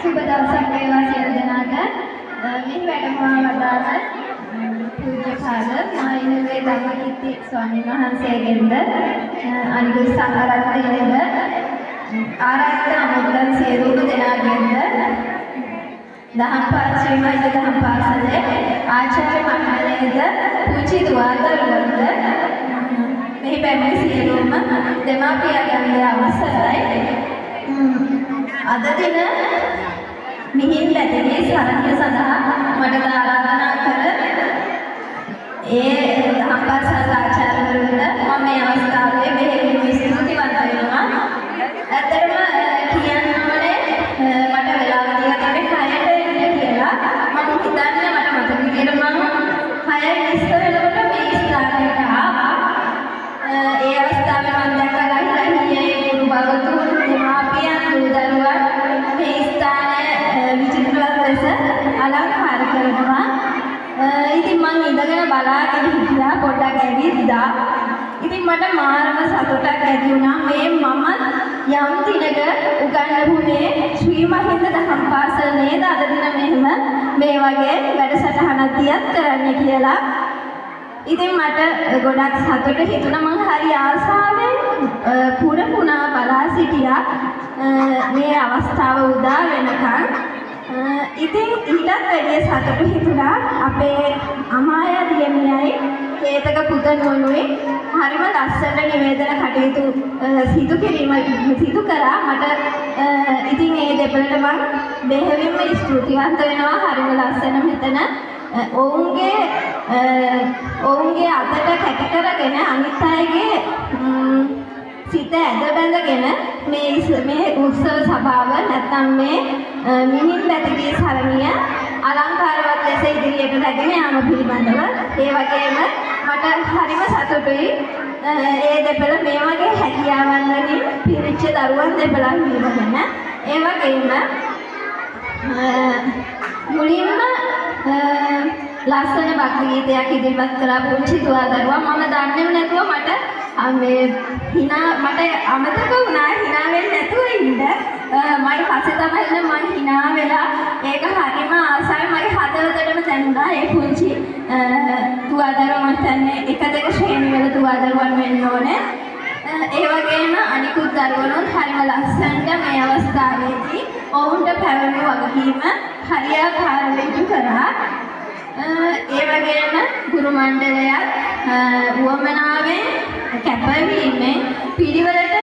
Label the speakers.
Speaker 1: සුබ දවසක් වේවා සියලු දෙනාට. මෙහි වැඩම වදාළ පූජ්‍ය පාද මායිනවේ ධම්මකිත්ති ස්වාමීන් වහන්සේගෙන්ද අනිකුත් සංඝරත්නයෙන්ද ආරාධිත අමුත්තන් සියලුම දෙනාගෙන්ද ශ්‍රීමන්ත දහම් පාසලේ ආචාර්ය මණ්ඩලයේද පූජ්‍ය දුවාදරුවන්ද මෙහි පැමිණි සියලුම දෙමාපියන්ගේ අවසරයි. අද දින මිහින් පැතිරී සරණිය සඳහා මට ආරාධනා කර ඒ දහම් පාසල් ආචාර්යවරුන්ට මම මේ අවස්ථාවේ බෙහෙවින්ම ස්තුතිවන්ත වෙනවා. ඇත්තටම කියන්න ඕනේ මට වෙලාව දීලා තිබෙන්නේ 6ට එන්න කියලා. මම හිතන්නේ මට මතක විදියට මම 6:20 වෙනකොට මේ ස්ථානයට ආවා. ඒ අවස්ථාවේ මම දැක්කා ගහියේ ගුරු භගතුන් දෙමාපියන් දරුවන් මේ ස්ථානය විචිත්‍රවත් ලෙස අලංකාර කරනවා. ඉතින් මම ඉඳගෙන බලාගෙන හිටියා පොඩ්ඩක් ඇවිද්දා. ඉතින් මට මාරම සතුටක් ඇති වුණා. මේ මම යම් දිනක උගන්වපු මේ ශ්‍රී මහින්ද දහම් පාසල නේද අද දින මෙහෙම මේ වගේ වැඩසටහනක් තියත් කරන්න කියලා. ඉතින් මට ගොඩක් සතුට හිතුණා. මම හරි ආසාවෙන් පුරපුණා බලා සිටියා මේ අවස්ථාව උදා වෙනකන්. ඉතින් ඊටත් වැඩිය සතුට හිතුණා අපේ අමාය දියණියයි හේතක පුතණුවනුයි හරිම ලස්සන නිවේදන කටයුතු සිදු කරා. මට ඉතින් ඒ දෙපළට මම බෙහෙවින්ම ස්තුතිවන්ත වෙනවා. හරිම ලස්සන මෙතන ඔවුන්ගේ අතට කැටි කරගෙන අනිත් අයගේ සිත ඇද බැඳගෙන මේ උත්සව සභාව නැත්නම් මේ මිහින් පැතිරී සරණිය අලංකාරවත් ලෙස ඉදිරියට රැගෙන යාම පිළිබඳව ඒ වගේම මට හරිම සතුටුයි ඒ දෙපළ මේ වගේ හැකියාවන් වලින් පිරිච්ච දරුවන් දෙපළක් පිළිබඳව. ඒ වගේම මුලින්ම ලස්සන භක්ති ගීතයක් ඉදිරිපත් කරා පුංචි දුවදරුවා. මම දන්නේම නැතුව මට අමතක වුණා hina වෙන්නේ නැතුව ඉන්න. මට පස්සේ තමයි මම hina වෙලා ඒක හරිම ආසයි මගේ හදවතටම දැනුණා. ඒ පුංචි දුවදරුවා මම හිතන්නේ 1-2 ශ්‍රේණි වල දුවදරුවන් වෙන්න ඕනේ. ඒ වගේම අනිකුත් දරුවනුත් හරිම ලස්සනට මේ අවස්ථාවේදී ඔවුන්ට පැවරුණු වගකීම හරියාකාරව ඉටු කරා. ඒ වගේම ගුරු මණ්ඩලයත් වුවමනාවෙන් කැපවීමෙන් පිළිවෙලට